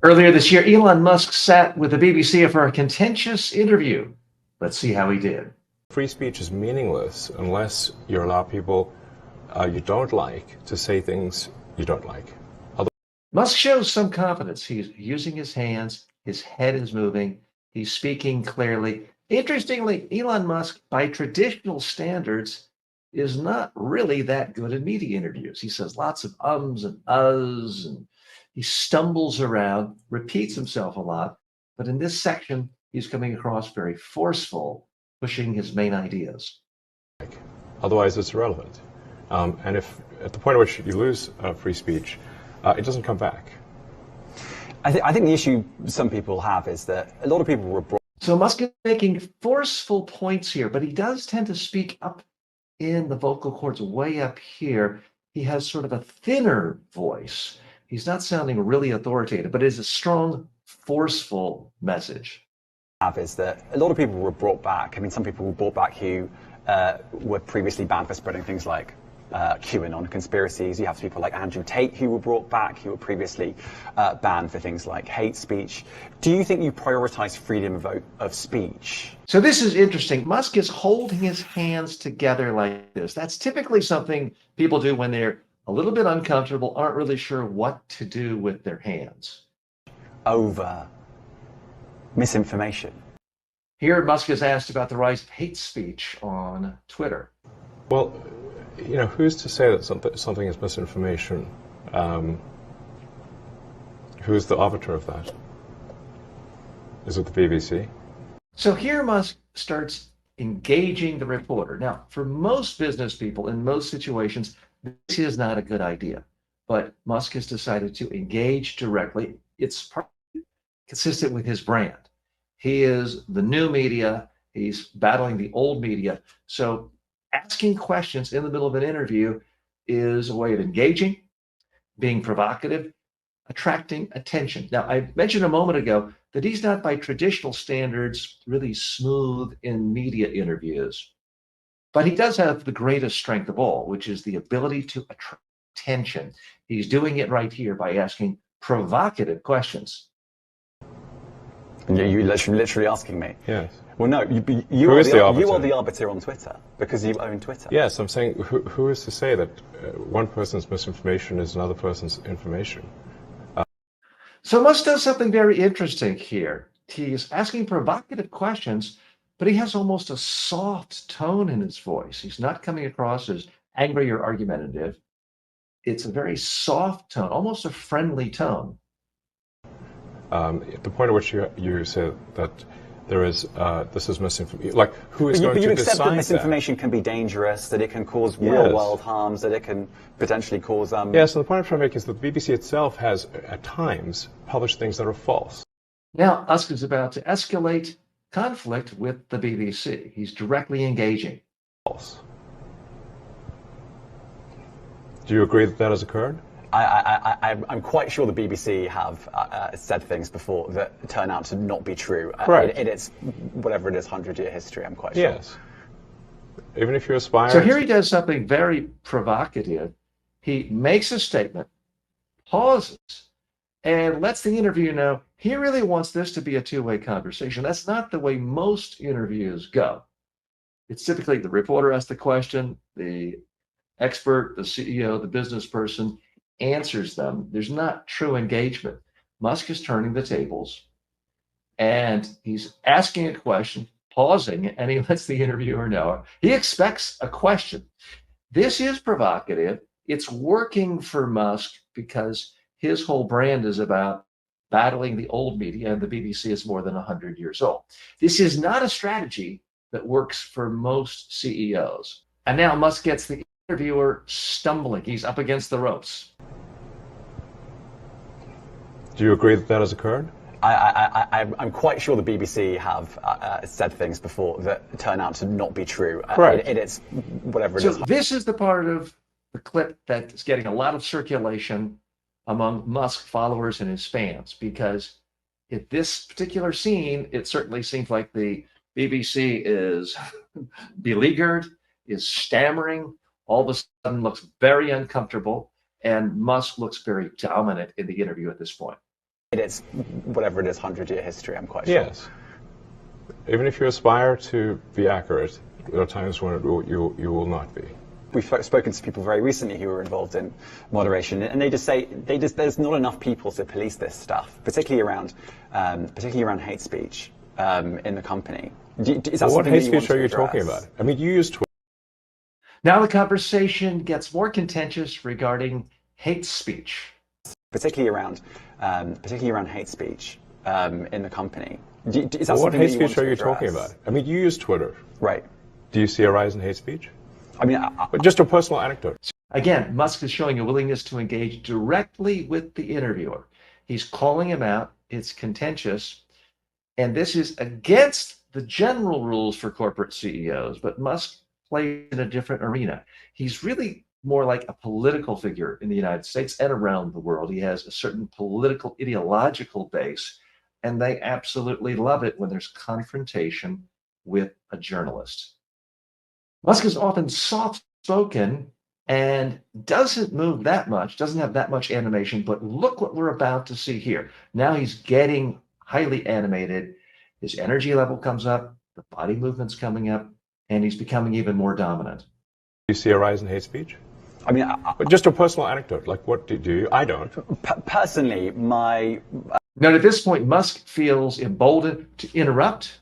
Earlier this year, Elon Musk sat with the BBC for a contentious interview. Let's see how he did. Free speech is meaningless unless you allow people you don't like to say things you don't like. Musk shows some confidence. He's using his hands, his head is moving, he's speaking clearly. Interestingly, Elon Musk, by traditional standards, is not really that good in media interviews. He says lots of ums and uhs, and he stumbles around, repeats himself a lot. But in this section, he's coming across very forceful, pushing his main ideas. Otherwise, it's irrelevant. And if at the point at which you lose free speech, it doesn't come back. I think the issue some people have is that a lot of people were brought. So Musk is making forceful points here, but he does tend to speak up in the vocal cords way up here. He has sort of a thinner voice. He's not sounding really authoritative, but it is a strong, forceful message. Is that a lot of people were brought back. I mean, some people were brought back who were previously banned for spreading things like QAnon conspiracies. You have people like Andrew Tate who were brought back, who were previously banned for things like hate speech. Do you think you prioritize freedom of speech? So this is interesting. Musk is holding his hands together like this. That's typically something people do when they're a little bit uncomfortable, aren't really sure what to do with their hands. Over misinformation. Here, Musk is asked about the rise of hate speech on Twitter. Well, you know, who's to say that something is misinformation? Who's the arbiter of that? Is it the BBC? So here Musk starts engaging the reporter. Now, for most business people in most situations, this is not a good idea. But Musk has decided to engage directly. It's consistent with his brand. He is the new media. He's battling the old media. So asking questions in the middle of an interview is a way of engaging, being provocative, attracting attention. Now, I mentioned a moment ago that he's not, by traditional standards, really smooth in media interviews. But he does have the greatest strength of all, which is the ability to attract attention. He's doing it right here by asking provocative questions. You're literally asking me? Yes. Well, no, you are the arbiter on Twitter because you own Twitter. Yes, I'm saying who is to say that one person's misinformation is another person's information? So Musk does something very interesting here. He's asking provocative questions, but he has almost a soft tone in his voice. He's not coming across as angry or argumentative. It's a very soft tone, almost a friendly tone. At the point at which you say that there is this is misinformation, like who is going to decide that? You accept that misinformation can be dangerous, that it can cause real world harms, that it can potentially cause. Yes, and the point I'm trying to make is that the BBC itself has at times published things that are false. Now Musk is about to escalate conflict with the BBC. He's directly engaging. False. Do you agree that that has occurred? I'm quite sure the BBC have said things before that turn out to not be true. Correct. In its, whatever it is, 100-year history, I'm quite sure. Yes. Even if you aspire. So here he does something very provocative. He makes a statement, pauses, and lets the interviewer know he really wants this to be a two-way conversation. That's not the way most interviews go. It's typically the reporter asks the question, the expert, the CEO, the business person answers them. There's not true engagement. Musk is turning the tables and he's asking a question, pausing, and he lets the interviewer know he expects a question. This is provocative. It's working for Musk because his whole brand is about battling the old media, and the BBC is more than 100 years old. This is not a strategy that works for most CEOs. And now Musk gets the interviewer stumbling. He's up against the ropes. Do you agree that that has occurred? I'm quite sure the BBC have said things before that turn out to not be true. Correct. In its, whatever it So is. this is the part of the clip that's getting a lot of circulation among Musk followers and his fans, because at this particular scene, it certainly seems like the BBC is beleaguered, is stammering, all of a sudden looks very uncomfortable, and Musk looks very dominant in the interview at this point. in its whatever it is 100-year history. I'm quite sure. Yes. Even if you aspire to be accurate, there are times when you will not be. We've spoken to people very recently who were involved in moderation, and they just say there's not enough people to police this stuff, particularly around hate speech in the company. Is that what something hate that you speech want are you to talking address? about? I mean, you use Twitter. Now the conversation gets more contentious regarding hate speech. Particularly around hate speech in the company. Is that what something hate that you want speech to are you address? talking about? I mean, you use Twitter. Right. Do you see a rise in hate speech? I mean, But just a personal anecdote. Again, Musk is showing a willingness to engage directly with the interviewer. He's calling him out. It's contentious. And this is against the general rules for corporate CEOs, but Musk plays in a different arena. He's really more like a political figure in the United States and around the world. He has a certain political ideological base, and they absolutely love it when there's confrontation with a journalist. Musk is often soft-spoken and doesn't move that much, doesn't have that much animation, but look what we're about to see here. Now he's getting highly animated. His energy level comes up, the body movement's coming up, and he's becoming even more dominant. Do you see a rise in hate speech? I mean, But just a personal anecdote. Like, what do you? I don't. personally, my Now, at this point, Musk feels emboldened to interrupt,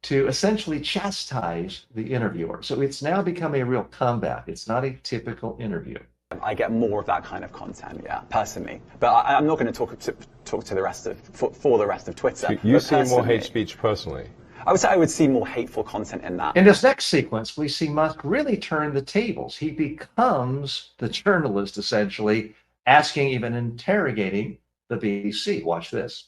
to essentially chastise the interviewer. So it's now become a real combat. It's not a typical interview. I get more of that kind of content, yeah, personally. But I'm not going to talk to the rest of for the rest of Twitter. So you But see more personally, hate speech personally. I would say I would see more hateful content in that. In this next sequence, we see Musk really turn the tables. He becomes the journalist, essentially, asking, even interrogating the BBC. Watch this.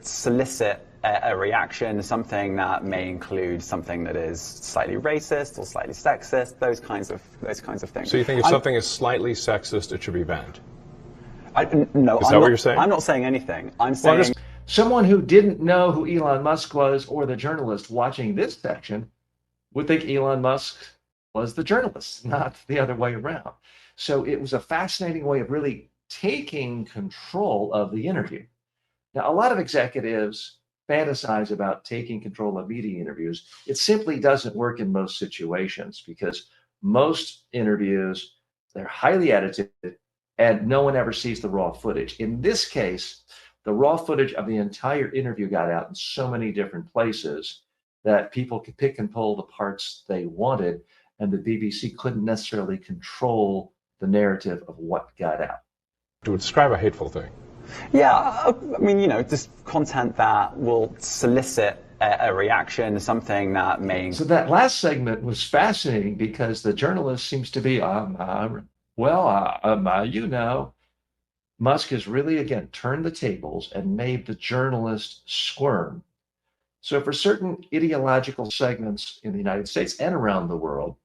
Solicit a reaction, something that may include something that is slightly racist or slightly sexist, those kinds of things. So you think if something is slightly sexist, it should be banned? No, Is that what you're saying? I'm not saying anything. I'm saying Someone who didn't know who Elon Musk was or the journalist watching this section would think Elon Musk was the journalist, not the other way around. So it was a fascinating way of really taking control of the interview. Now, a lot of executives fantasize about taking control of media interviews. It simply doesn't work in most situations because most interviews, they're highly edited and no one ever sees the raw footage. In this case, the raw footage of the entire interview got out in so many different places that people could pick and pull the parts they wanted, and the BBC couldn't necessarily control the narrative of what got out. To describe a hateful thing. yeah, I mean, just content that will solicit a reaction, something that may. So that last segment was fascinating because the journalist seems to be, Musk has really, again, turned the tables and made the journalist squirm. So for certain ideological segments in the United States and around the world,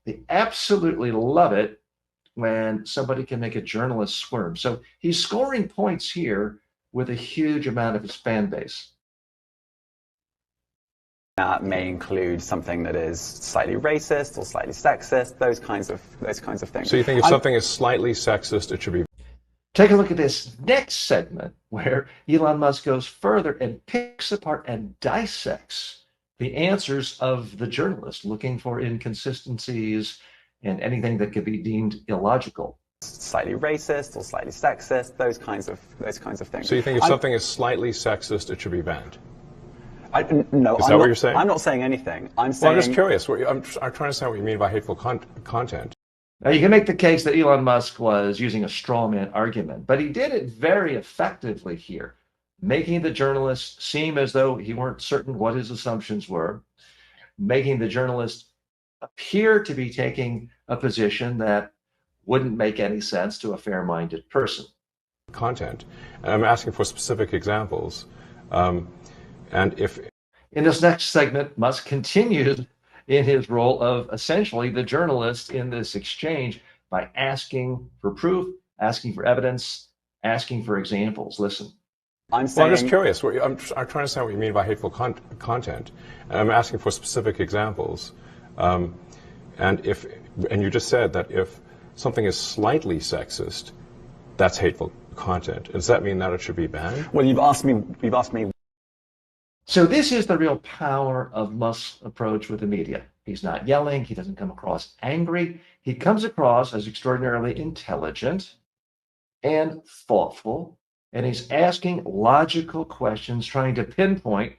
they absolutely love it when somebody can make a journalist squirm. So he's scoring points here with a huge amount of his fan base. That may include something that is slightly racist or slightly sexist, those kinds of things. So you think if something is slightly sexist, it should be. Take a look at this next segment where Elon Musk goes further and picks apart and dissects the answers of the journalist, looking for inconsistencies and anything that could be deemed illogical. Slightly racist or slightly sexist, those kinds of things. So you think if something is slightly sexist, it should be banned? No, Is that what you're saying? I'm not saying anything. I'm Well, saying. I'm just curious. I'm trying to understand what you mean by hateful content. Now, you can make the case that Elon Musk was using a straw man argument, but he did it very effectively here, making the journalist seem as though he weren't certain what his assumptions were, making the journalist appear to be taking a position that wouldn't make any sense to a fair-minded person. Content. And I'm asking for specific examples. And if In this next segment, Musk continued in his role of essentially the journalist in this exchange by asking for proof, asking for evidence, asking for examples. Listen. I'm saying. I'm just curious. I'm trying to understand what you mean by hateful content. And I'm asking for specific examples. And you just said that if something is slightly sexist, that's hateful content. Does that mean that it should be banned? Well, you've asked me. So this is the real power of Musk's approach with the media. He's not yelling. He doesn't come across angry. He comes across as extraordinarily intelligent and thoughtful, and he's asking logical questions, trying to pinpoint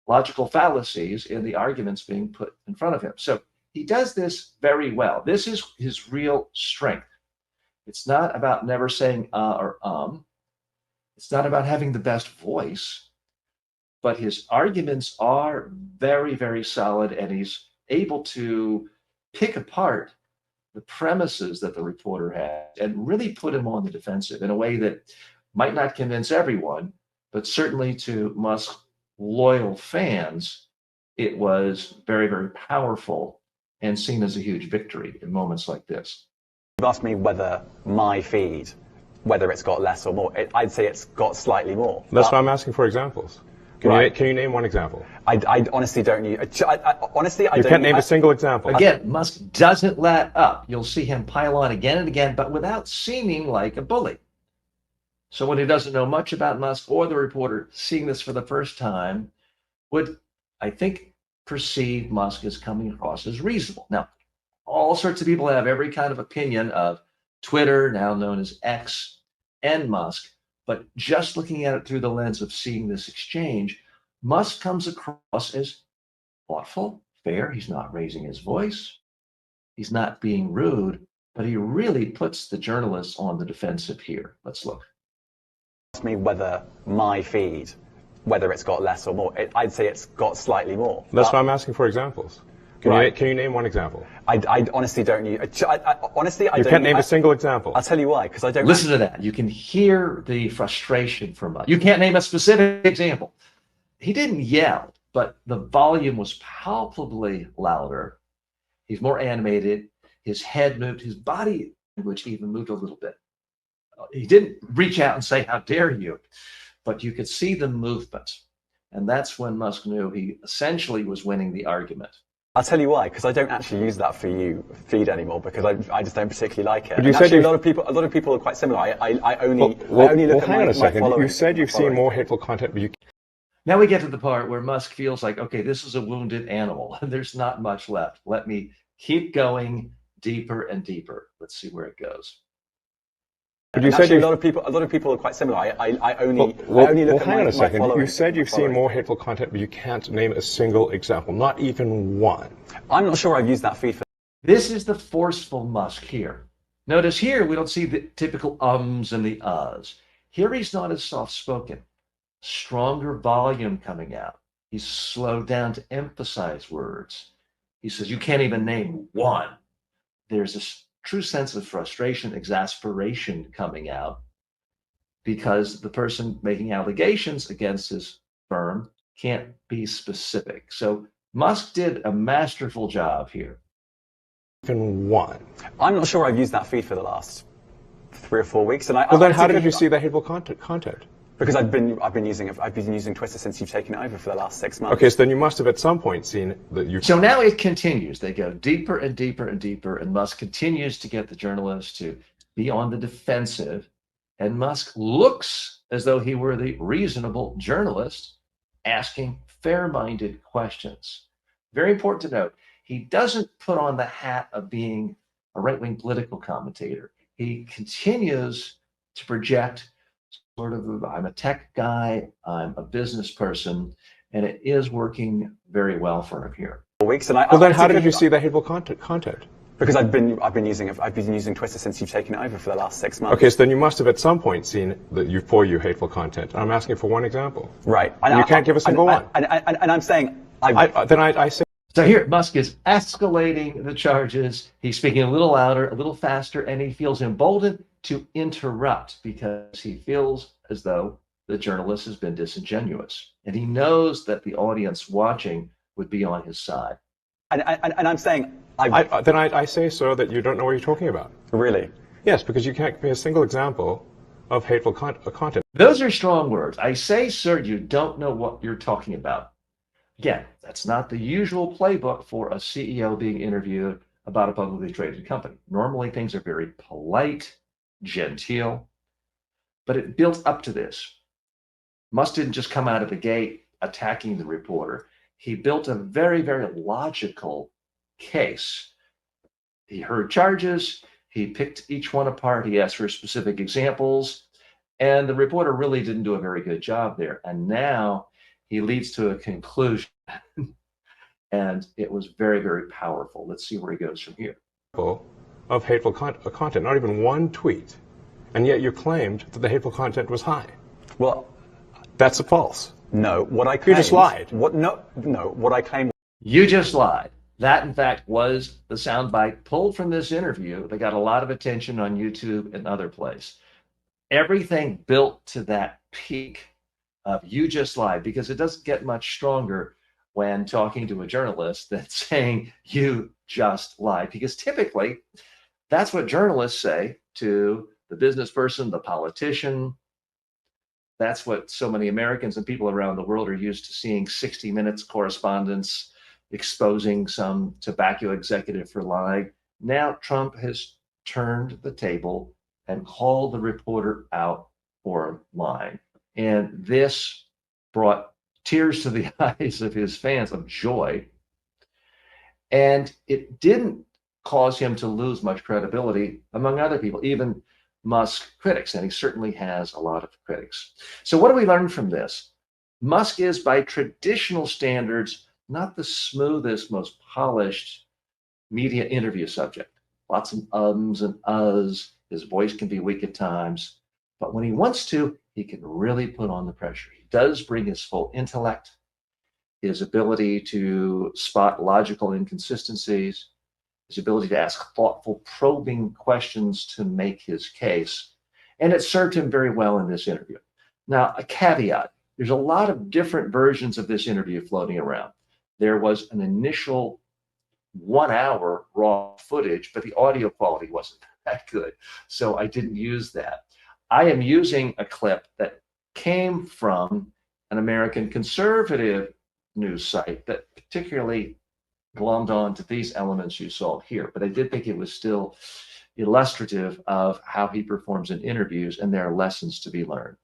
logical fallacies in the arguments being put in front of him. So he does this very well. This is his real strength. It's not about never saying or It's not about having the best voice, but his arguments are very, very solid, and he's able to pick apart the premises that the reporter has and really put him on the defensive in a way that might not convince everyone, but certainly to Musk's loyal fans, it was very, very powerful and seen as a huge victory in moments like this. You've asked me whether my feed, whether it's got less or more. I'd say it's got slightly more. That's why I'm asking for examples. Can you name one example? I honestly don't. Honestly, I You don't. can't name a single example. Again, Musk doesn't let up. You'll see him pile on again and again, but without seeming like a bully. Someone who doesn't know much about Musk or the reporter seeing this for the first time would, I think, perceive Musk as coming across as reasonable. Now, all sorts of people have every kind of opinion of Twitter, now known as X, and Musk, but just looking at it through the lens of seeing this exchange, Musk comes across as thoughtful, fair. He's not raising his voice. He's not being rude, but he really puts the journalists on the defensive here. Let's look. Ask me whether my feed, whether it's got less or more. I'd say it's got slightly more. That's why I'm asking for examples. Can you name one example? I honestly don't. Honestly, I You don't. can't name a single example. I'll tell you why, because I don't. Listen to that. You can hear the frustration from Musk. You can't name a specific example. He didn't yell, but the volume was palpably louder. He's more animated. His head moved. His body language even moved a little bit. He didn't reach out and say, "How dare you?" But you could see the movement. And that's when Musk knew he essentially was winning the argument. I'll tell you why, because I don't actually use that feed anymore, because I just don't particularly like it. But you and said actually, you- a lot of people are quite similar. I only look at hang on a second. following. You said you've seen more hateful content, but you Now we get to the part where Musk feels like, okay, this is a wounded animal. There's not much left. Let me keep going deeper and deeper. Let's see where it goes. But you And said actually, you- a lot of people are quite similar. I only look at hang on a second. following. You said you've my seen following. more hateful content, but you can't name a single example, not even one. I'm not sure I've used that feed for. This is the forceful Musk here. Notice here we don't see the typical ums and the uhs. Here he's not as soft-spoken. Stronger volume coming out. He's slowed down to emphasize words. He says, you can't even name one. There's this true sense of frustration, exasperation coming out because the person making allegations against his firm can't be specific. So Musk did a masterful job here. Even one. I'm not sure I've used that feed for the last 3 or 4 weeks, and Well, then how did you see that hateful content? Because I've been using Twitter since you've taken it over for the last 6 months. Okay, so then you must have at some point seen that you. So now it continues. They go deeper and deeper and deeper, and Musk continues to get the journalists to be on the defensive. And Musk looks as though he were the reasonable journalist asking fair-minded questions. Very important to note, he doesn't put on the hat of being a right-wing political commentator. He continues to project sort of, I'm a tech guy, I'm a business person, and it is working very well for him here. 4 weeks, and Well, then how did you see that hateful content? Because I've been using Twitter since you've taken it over for the last 6 months. Okay, so then you must have at some point seen that you hateful content. I'm asking for one example. Right. And you can't give a single one. And I'm saying I say. So here, Musk is escalating the charges. He's speaking a little louder, a little faster, and he feels emboldened to interrupt because he feels as though the journalist has been disingenuous. And he knows that the audience watching would be on his side. And I'm saying I say, sir, that you don't know what you're talking about. really. Yes, because you can't give me a single example of hateful content. Those are strong words. I say, sir, you don't know what you're talking about. Again, that's not the usual playbook for a CEO being interviewed about a publicly traded company. Normally, things are very polite, genteel. but it built up to this. Musk didn't just come out of the gate attacking the reporter. He built a very, very logical case. He heard charges. He picked each one apart. He asked for specific examples. And the reporter really didn't do a very good job there. And now he leads to a conclusion. And it was very, very powerful. Let's see where he goes from here. Of hateful content, not even one tweet. And yet you claimed that the hateful content was high. Well, that's a false. No, what I claimed... You just lied. What I claimed... You just lied. That, in fact, was the soundbite pulled from this interview. They got a lot of attention on YouTube and other places. Everything built to that peak of you just lied, because it doesn't get much stronger when talking to a journalist than saying you just lied, because typically that's what journalists say to the business person, the politician. That's what so many Americans and people around the world are used to seeing 60 Minutes correspondents exposing some tobacco executive for lying. Now Trump has turned the table and called the reporter out for lying. And this brought tears to the eyes of his fans of joy. And it didn't cause him to lose much credibility among other people, even Musk critics, and he certainly has a lot of critics. So what do we learn from this? Musk is, by traditional standards, not the smoothest, most polished media interview subject. Lots of ums and uhs. His voice can be weak at times, but when he wants to, he can really put on the pressure. He does bring his full intellect, his ability to spot logical inconsistencies, his ability to ask thoughtful, probing questions to make his case. And it served him very well in this interview. Now, a caveat, there's a lot of different versions of this interview floating around. There was an initial 1 hour raw footage, but the audio quality wasn't that good. So I didn't use that. I am using a clip that came from an American conservative news site that particularly glommed on to these elements you saw here, but I did think it was still illustrative of how he performs in interviews, and there are lessons to be learned.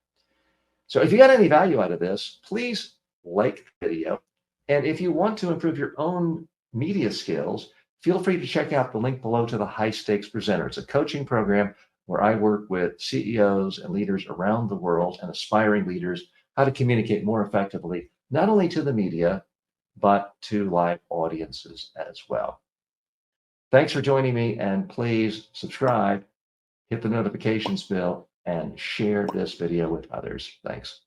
So if you got any value out of this, please like the video. And if you want to improve your own media skills, feel free to check out the link below to the High Stakes Presenter. It's a coaching program where I work with CEOs and leaders around the world and aspiring leaders how to communicate more effectively, not only to the media, but to live audiences as well. Thanks for joining me, and please subscribe, hit the notifications bell, and share this video with others. Thanks.